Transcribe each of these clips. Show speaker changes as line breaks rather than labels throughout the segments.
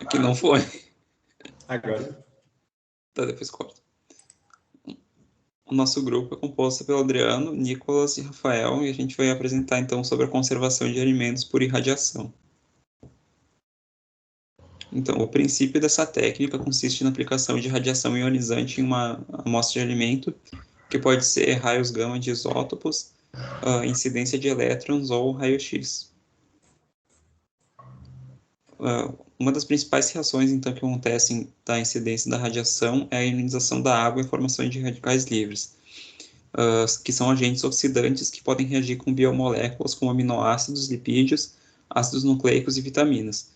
Aqui não foi.
Agora.
Tá, depois corta. O nosso grupo é composto pelo Adriano, Nicolas e Rafael, e a gente vai apresentar então sobre a conservação de alimentos por irradiação. Então, o princípio dessa técnica consiste na aplicação de radiação ionizante em uma amostra de alimento, que pode ser raios gama de isótopos, incidência de elétrons ou raio-x. Uma das principais reações, então, que acontecem da incidência da radiação é a ionização da água e a formação de radicais livres, que são agentes oxidantes que podem reagir com biomoléculas como aminoácidos, lipídios, ácidos nucleicos e vitaminas.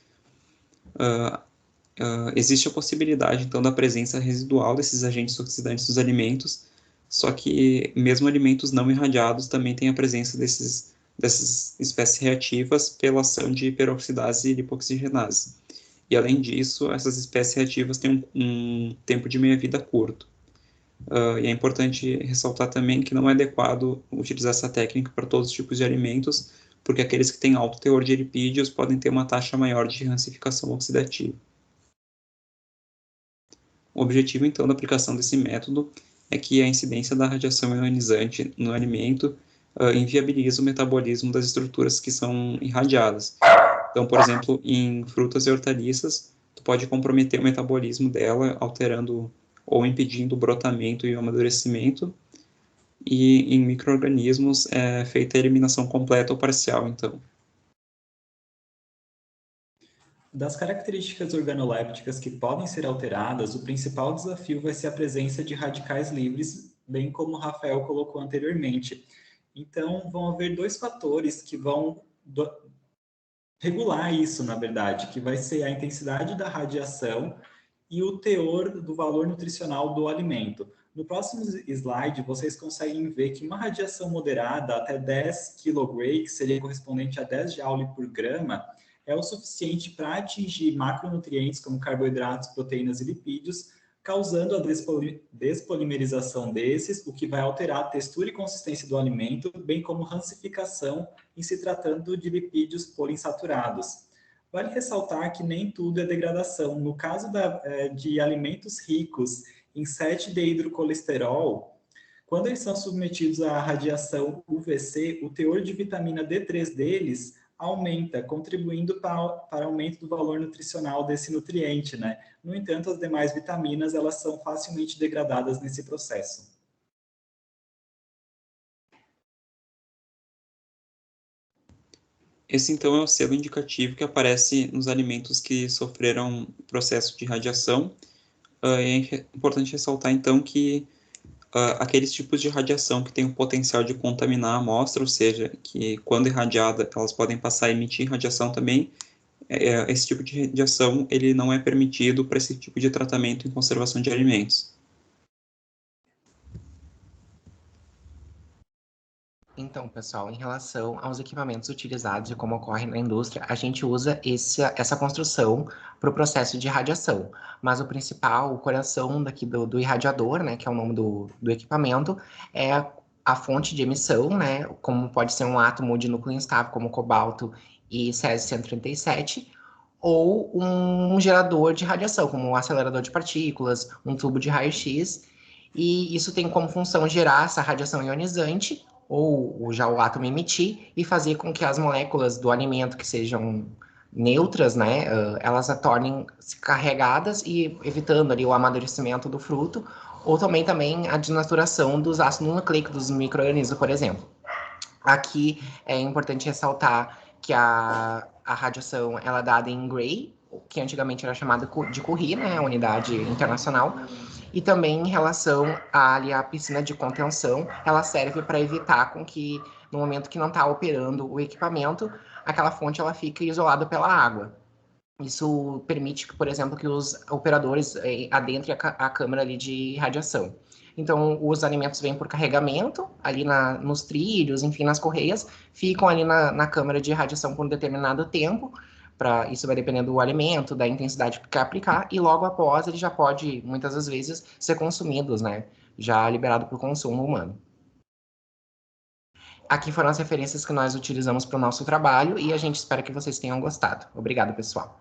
Existe a possibilidade, então, da presença residual desses agentes oxidantes nos alimentos, só que mesmo alimentos não irradiados também têm a presença dessas espécies reativas pela ação de peroxidase e lipoxigenase. E, além disso, essas espécies reativas têm um tempo de meia-vida curto. E é importante ressaltar também que não é adequado utilizar essa técnica para todos os tipos de alimentos, porque aqueles que têm alto teor de lipídios podem ter uma taxa maior de rancificação oxidativa. O objetivo, então, da aplicação desse método é que a incidência da radiação ionizante no alimento inviabiliza o metabolismo das estruturas que são irradiadas. Então, por exemplo, em frutas e hortaliças, tu pode comprometer o metabolismo dela, alterando ou impedindo o brotamento e o amadurecimento, e em micro-organismos é feita a eliminação completa ou parcial, então.
Das características organolépticas que podem ser alteradas, o principal desafio vai ser a presença de radicais livres, bem como o Rafael colocou anteriormente. Então, vão haver dois fatores que vão regular isso, na verdade, que vai ser a intensidade da radiação e o teor do valor nutricional do alimento. No próximo slide, vocês conseguem ver que uma radiação moderada até 10 kG, que seria correspondente a 10 Joule por grama, é o suficiente para atingir macronutrientes como carboidratos, proteínas e lipídios, causando a despolimerização desses, o que vai alterar a textura e consistência do alimento, bem como rancificação em se tratando de lipídios poliinsaturados. Vale ressaltar que nem tudo é degradação. No caso de alimentos ricos em 7-deidrocolesterol, quando eles são submetidos à radiação UVC, o teor de vitamina D3 deles aumenta, contribuindo para aumento do valor nutricional desse nutriente, né? No entanto, as demais vitaminas, elas são facilmente degradadas nesse processo.
Esse, então, é o selo indicativo que aparece nos alimentos que sofreram processo de radiação. É importante ressaltar, então, que aqueles tipos de radiação que têm o potencial de contaminar a amostra, ou seja, que quando irradiada elas podem passar a emitir radiação também, esse tipo de radiação ele não é permitido para esse tipo de tratamento em conservação de alimentos.
Então, pessoal, em relação aos equipamentos utilizados e como ocorre na indústria, a gente usa essa construção para o processo de irradiação. Mas o principal, o coração daqui do irradiador, né, que é o nome do equipamento, é a fonte de emissão, né, como pode ser um átomo de núcleo instável, como cobalto e césio-137, ou um gerador de radiação, como um acelerador de partículas, um tubo de raio-x, e isso tem como função gerar essa radiação ionizante, ou já o átomo emitir, e fazer com que as moléculas do alimento que sejam neutras, né, elas a tornem carregadas e evitando ali o amadurecimento do fruto, ou também a desnaturação dos ácidos nucleicos dos micro-organismos, por exemplo. Aqui é importante ressaltar que a radiação ela é dada em Gray, que antigamente era chamada de Curie, né, a unidade internacional, e também em relação à piscina de contenção, ela serve para evitar com que, no momento que não está operando o equipamento, aquela fonte ela fique isolada pela água. Isso permite, por exemplo, que os operadores adentrem a câmara ali de radiação. Então, os alimentos vêm por carregamento, ali nos trilhos, enfim, nas correias, ficam ali na câmara de radiação por um determinado tempo, isso vai dependendo do alimento, da intensidade que quer aplicar, e logo após ele já pode, muitas das vezes, ser consumidos, né? Já liberado para o consumo humano. Aqui foram as referências que nós utilizamos para o nosso trabalho e a gente espera que vocês tenham gostado. Obrigado, pessoal.